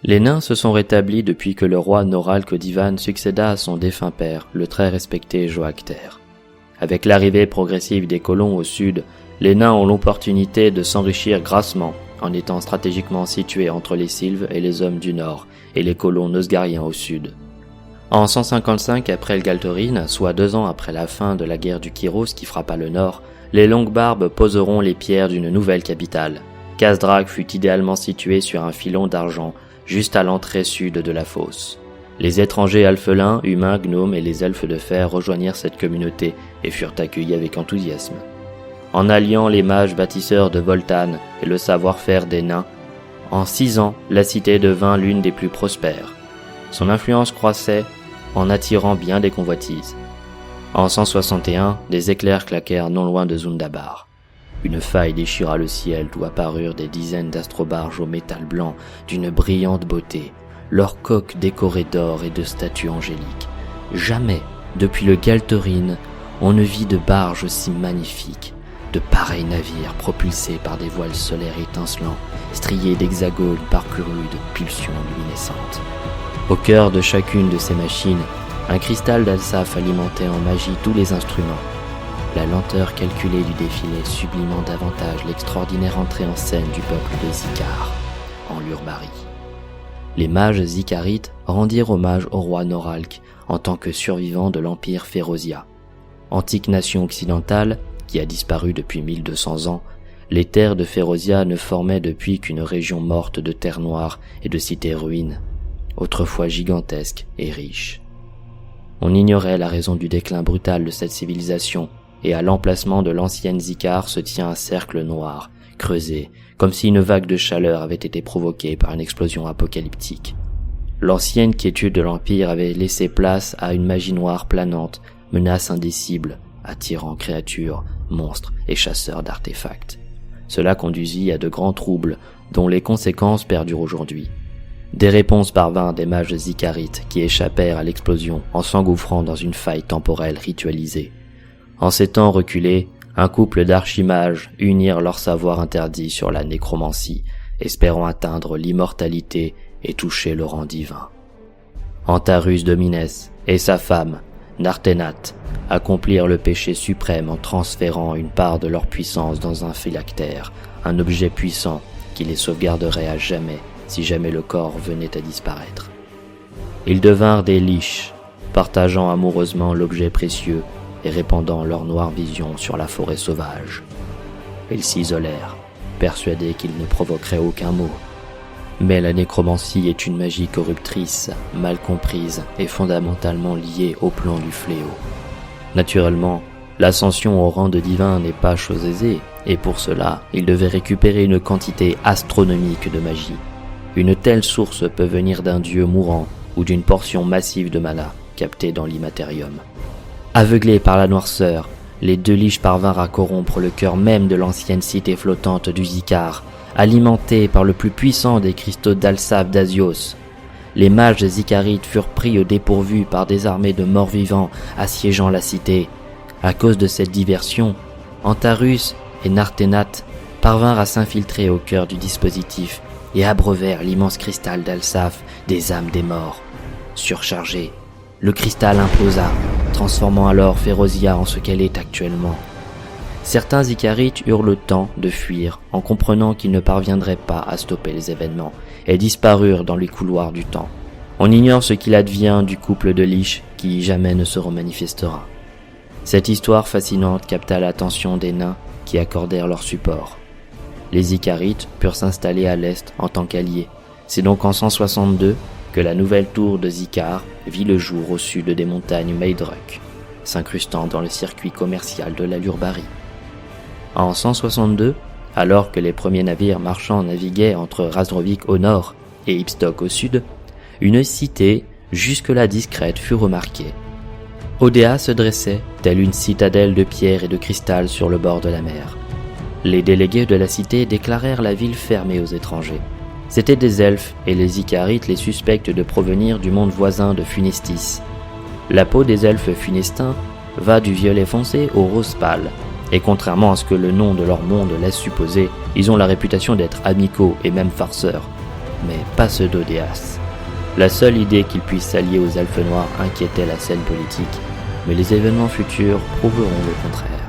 Les nains se sont rétablis depuis que le roi Noralc-Divan succéda à son défunt père, le très respecté Joachter. Avec l'arrivée progressive des colons au sud, les nains ont l'opportunité de s'enrichir grassement, en étant stratégiquement situés entre les Sylves et les hommes du nord, et les colons nosgariens au sud. En 155 après le Galtorine, soit 2 ans après la fin de la guerre du Kyros qui frappa le nord, les Longbarbes poseront les pierres d'une nouvelle capitale. Khazdrag fut idéalement situé sur un filon d'argent, juste à l'entrée sud de la fosse. Les étrangers alphelins, humains, gnomes et les elfes de fer rejoignirent cette communauté et furent accueillis avec enthousiasme. En alliant les mages bâtisseurs de Voltane et le savoir-faire des nains, en 6 ans, la cité devint l'une des plus prospères. Son influence croissait en attirant bien des convoitises. En 161, des éclairs claquèrent non loin de Zundabar. Une faille déchira le ciel d'où apparurent des dizaines d'astrobarges au métal blanc d'une brillante beauté, leurs coques décorées d'or et de statues angéliques. Jamais, depuis le Galtorine, on ne vit de barges aussi magnifiques, de pareils navires propulsés par des voiles solaires étincelants, striés d'hexagones parcourus de pulsions luminescentes. Au cœur de chacune de ces machines, un cristal d'Alsaf alimentait en magie tous les instruments. La lenteur calculée du défilé sublimant davantage l'extraordinaire entrée en scène du peuple de Zikar, en Lurbarie. Les mages zikarites rendirent hommage au roi Noralc en tant que survivant de l'empire Férosia. Antique nation occidentale, qui a disparu depuis 1200 ans, les terres de Férosia ne formaient depuis qu'une région morte de terre noire et de cités ruines, autrefois gigantesques et riches. On ignorait la raison du déclin brutal de cette civilisation, et à l'emplacement de l'ancienne Zikar se tient un cercle noir, creusé, comme si une vague de chaleur avait été provoquée par une explosion apocalyptique. L'ancienne quiétude de l'Empire avait laissé place à une magie noire planante, menace indicible, attirant créatures, monstres et chasseurs d'artefacts. Cela conduisit à de grands troubles, dont les conséquences perdurent aujourd'hui. Des réponses parvinrent des mages zikarites qui échappèrent à l'explosion en s'engouffrant dans une faille temporelle ritualisée. En ces temps reculés, un couple d'archimages unirent leur savoir interdit sur la nécromancie, espérant atteindre l'immortalité et toucher le rang divin. Antarus Domines et sa femme, Narténat, accomplirent le péché suprême en transférant une part de leur puissance dans un phylactère, un objet puissant qui les sauvegarderait à jamais si jamais le corps venait à disparaître. Ils devinrent des liches, partageant amoureusement l'objet précieux et répandant leur noire vision sur la forêt sauvage. Ils s'isolèrent, persuadés qu'ils ne provoqueraient aucun mot. Mais la nécromancie est une magie corruptrice, mal comprise et fondamentalement liée au plan du fléau. Naturellement, l'ascension au rang de divin n'est pas chose aisée, et pour cela, ils devaient récupérer une quantité astronomique de magie. Une telle source peut venir d'un dieu mourant ou d'une portion massive de mana captée dans l'immatérium. Aveuglés par la noirceur, les 2 liches parvinrent à corrompre le cœur même de l'ancienne cité flottante du Zikar, alimentée par le plus puissant des cristaux d'Alsaf d'Azios. Les mages zikarites furent pris au dépourvu par des armées de morts-vivants assiégeant la cité. À cause de cette diversion, Antarus et Narténat parvinrent à s'infiltrer au cœur du dispositif et abreuvèrent l'immense cristal d'Alsaf des âmes des morts. Surchargé, le cristal implosa, transformant alors Férosia en ce qu'elle est actuellement. Certains Zikarites eurent le temps de fuir en comprenant qu'ils ne parviendraient pas à stopper les événements et disparurent dans les couloirs du temps. On ignore ce qu'il advient du couple de liches qui jamais ne se remanifestera. Cette histoire fascinante capta l'attention des nains qui accordèrent leur support. Les Zikarites purent s'installer à l'est en tant qu'alliés. C'est donc en 162 que la nouvelle tour de Zikar vit le jour au sud des montagnes Maedruk, s'incrustant dans le circuit commercial de la Lurbarie. En 162, alors que les premiers navires marchands naviguaient entre Razrovik au nord et Ipstok au sud, une cité jusque-là discrète fut remarquée. Odea se dressait, telle une citadelle de pierre et de cristal sur le bord de la mer. Les délégués de la cité déclarèrent la ville fermée aux étrangers. C'étaient des elfes et les Zikarites les suspectent de provenir du monde voisin de Funestis. La peau des elfes funestins va du violet foncé au rose pâle, et contrairement à ce que le nom de leur monde laisse supposer, ils ont la réputation d'être amicaux et même farceurs. mais pas ceux d'Odéas. La seule idée qu'il puisse s'allier aux elfes noirs inquiétait la scène politique, mais les événements futurs prouveront le contraire.